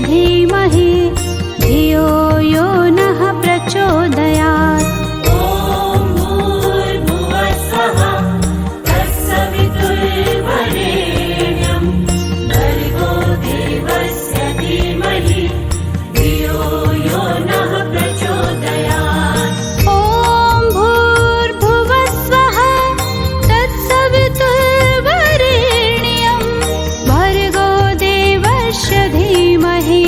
धीमहि धियो यो नः प्रचोदयात्। ॐ भूर्भुवस्सुवः तत्सवितुर्वरेण्यं भर्गो देवस्य धीमहि धियो यो नः प्रचोदयात्। ॐ भूर्भुवस्सुवः तत्सवितुर्वरेण्यं भर्गो देवस्य धीमहि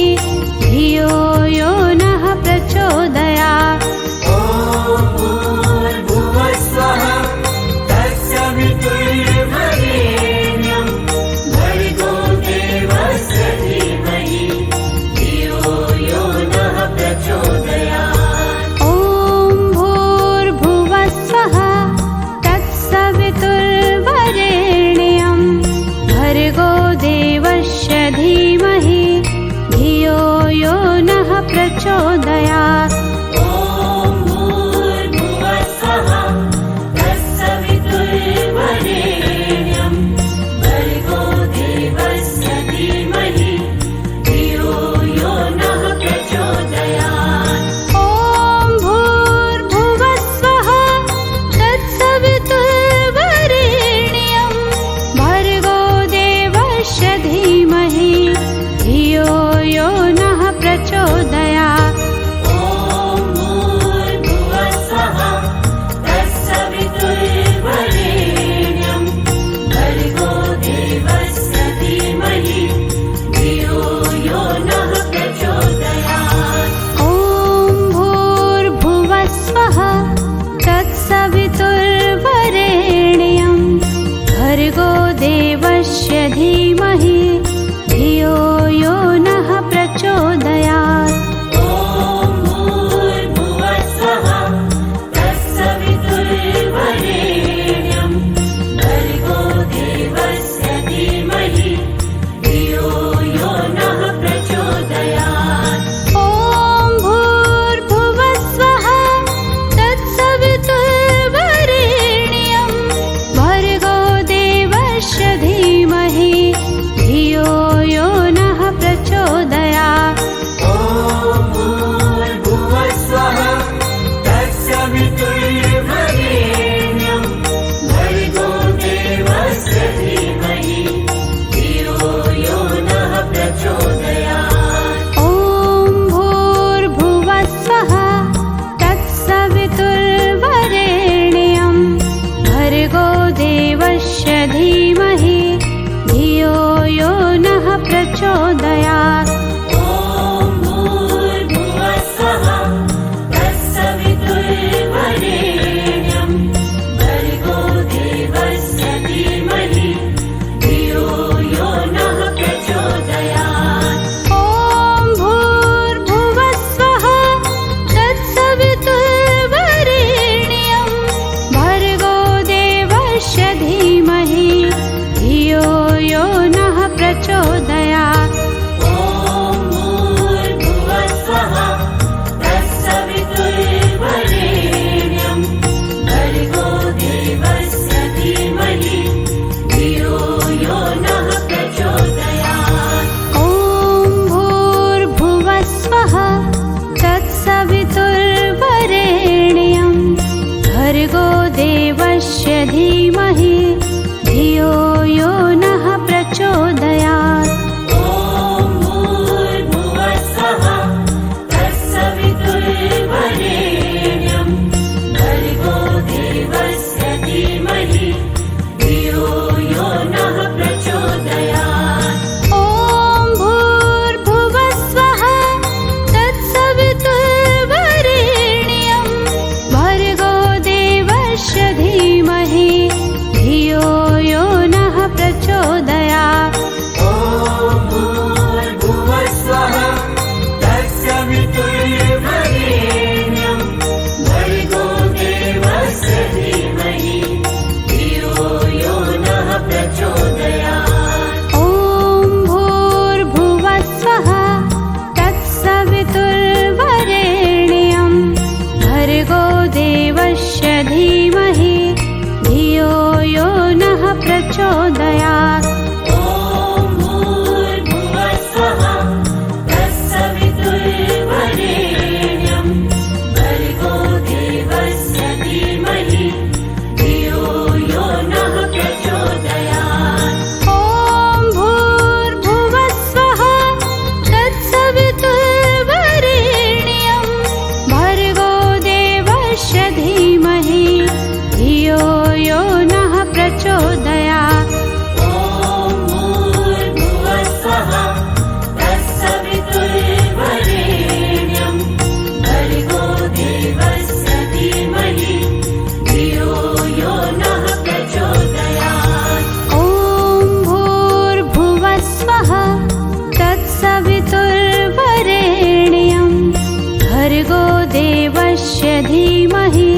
देवस्य धीमहि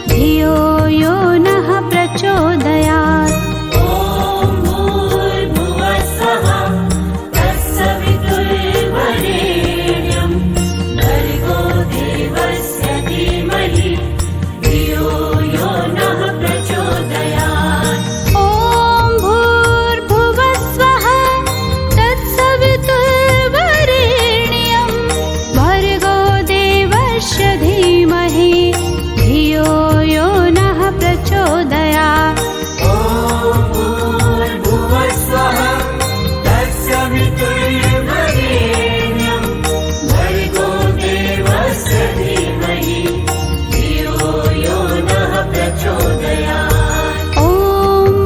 धियो यो नः प्रचोदयात्। ॐ भूर्भुवः स्वः तत्सवितुर्वरेण्यं भर्गो देवस्य धीमहि धियो यो नः प्रचोदयात्। ॐ भूर्भुवः स्वः तत्सवितुर्वरेण्यं भर्गो देवस्य धीमहि धियो यो नः प्रचोदयात्। ॐ भूर्भुवः स्वः तत्सवितुर्वरेण्यं भर्गो देवस्य धीमहि धियो यो नः प्रचोदयात्। ॐ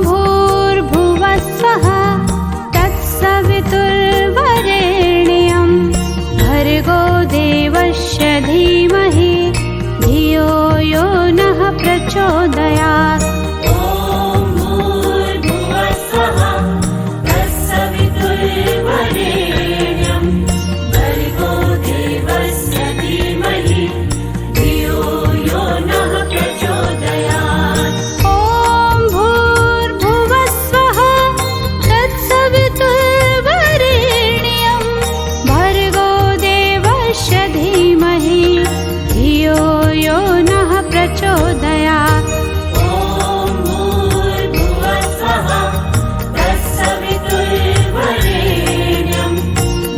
भूर्भुवः स्वः तत्सवितुर्वरेण्यं भर्गो देवस्य धीमहि धियो यो नः प्रचोदयात्। ॐ भूर्भुवः स्वः तत्सवितुर्वरेण्यं भर्गो देवस्य धीमहि धियो यो नः प्रचोदयात्। ॐ भूर्भुवः स्वः तत्सवितुर्वरेण्यं भर्गो देवस्य धीमहि धियो यो नः प्रचोदयात्। ॐ भूर्भुवः स्वः तत्सवितुर्वरेण्यं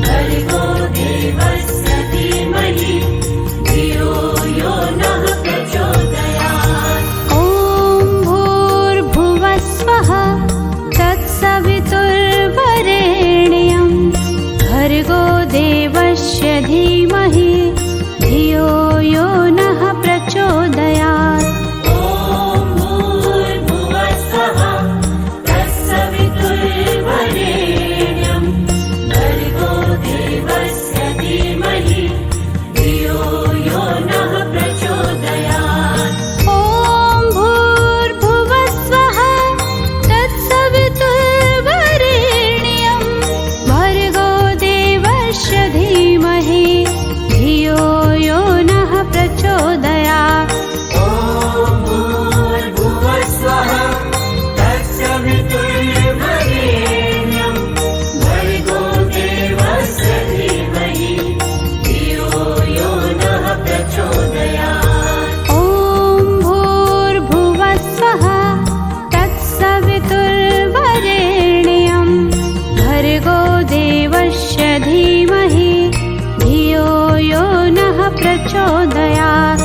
भर्गो देवस्य धीमहि धियो यो नः प्रचोदयात्। ॐ भूर्भुवः स्वः तत्सवितुर्वरेण्यं भर्गो देवस्य धीमहि धियो यो नः प्रचोदयात्। ॐ भूर्भुवः स्वः तत्सवितुर्वरेण्यं भर्गो देवस्य धीमहि धियो यो नः प्रचोदयात्। ॐ भूर्भुवः स्वः तत्सवितुर्वरेण्यं भर्गो देवस्य धीमहि धियो यो नः प्रचोदयात्। ॐ भूर्भुवः स्वः तत्सवितुर्वरेण्यं भर्गो देवस्य धीमहि धियो यो नः प्रचोदयात्। ॐ भूर्भुवः स्वः तत्सवितुर्वरेण्यं भर्गो देवस्य धीमहि धियो यो नः प्रचोदयात्।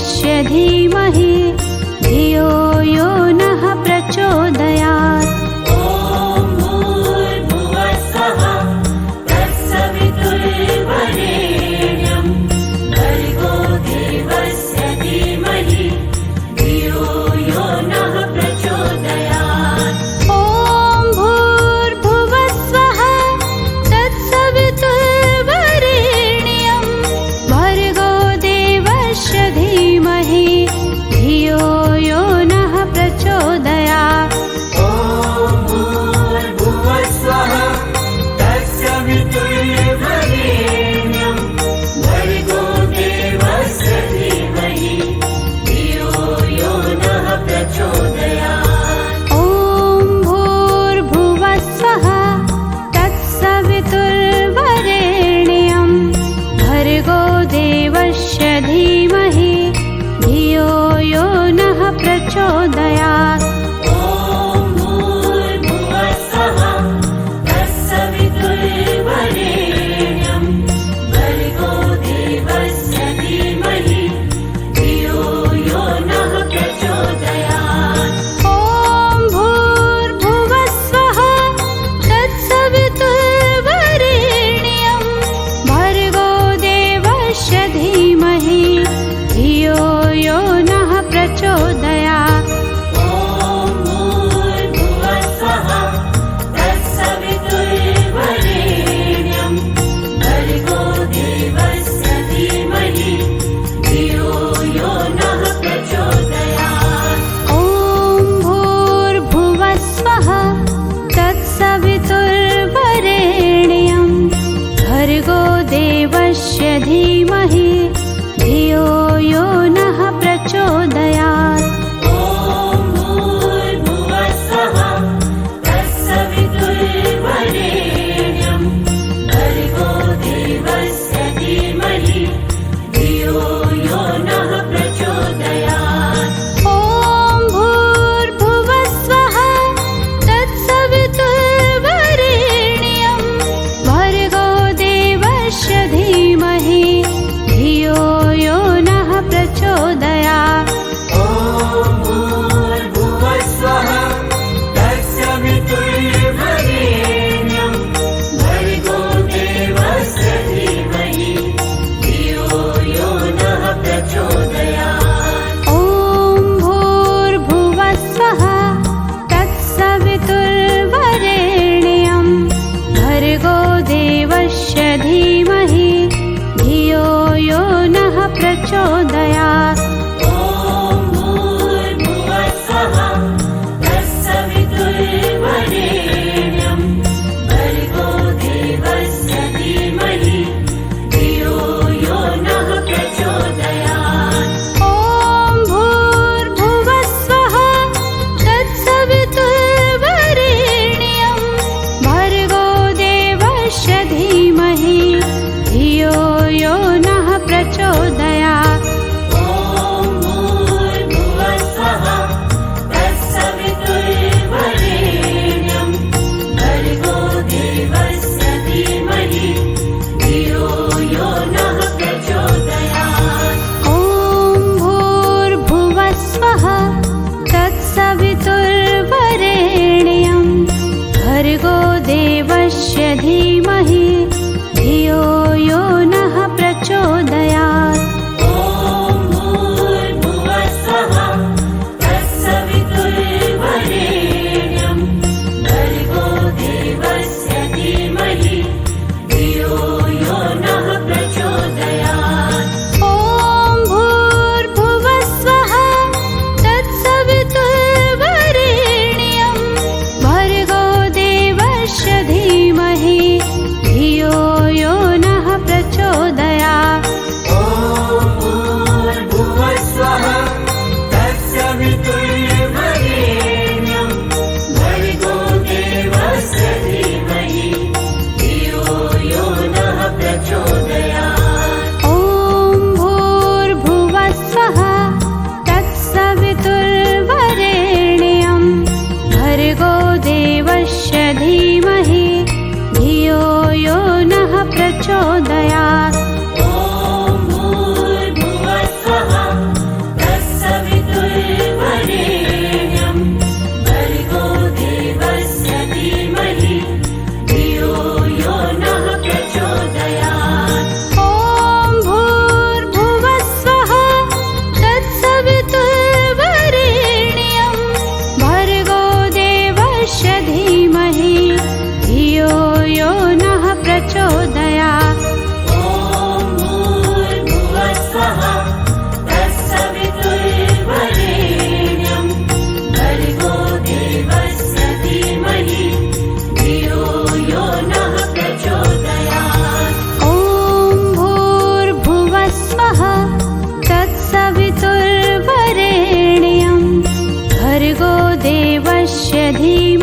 देवस्य धीमहि धियो यो नः प्रचोदयात्। ॐ भूर्भुवस्सुवः तत्सवितुर्वरेण्यं भर्गो देवस्य धीमहि धियो यो नः प्रचोदयात्। ॐ भूर्भुवस्सुवः तत्सवितुर्वरेण्यं भर्गो देवस्य धीमहि धियो यो नः प्रचोदयात्। ॐ भूर्भुवस्सुवः तत्सवितुर्वरेण्यं भर्गो देवस्य धीमहि धियो यो नः प्रचोदयात्। ॐ भूर्भुवस्सुवः तत्सवितुर्वरेण्यं भर्गो देवस्य धीमहि धियो यो नः प्रचोदयात्। ॐ भूर्भुवस्सुवः तत्सवितुर्वरेण्यं भर्गो देवस्य धीमहि धियो यो नः प्रचोदयात्। ॐ भूर्भुवस्सुवः तत्सवितुर्वरेण्यं भर्गो देवस्य धीमहि धियो यो नः प्रचोदयात्। ॐ भूर्भुवस्सुवः तत्सवितुर्वरेण्यं भर्गो देवस्य धीमहि धियो यो नः प्रचोदयात्। ॐ भूर्भुवस्सुवः तत्सवितुर्वरेण्यं भर्गो देवस्य धीमहि धियो यो नः प्रचोदयात्। ॐ भूर्भुवस्सुवः तत्सवितुर्वरेण्यं भर्गो देवस्य धीमहि धियो यो नः प्रचोदयात्। ॐ भूर्भुवस्सुवः तत्सवितुर्वरेण्यं भर्गो देवस्य धीमहि धीमहि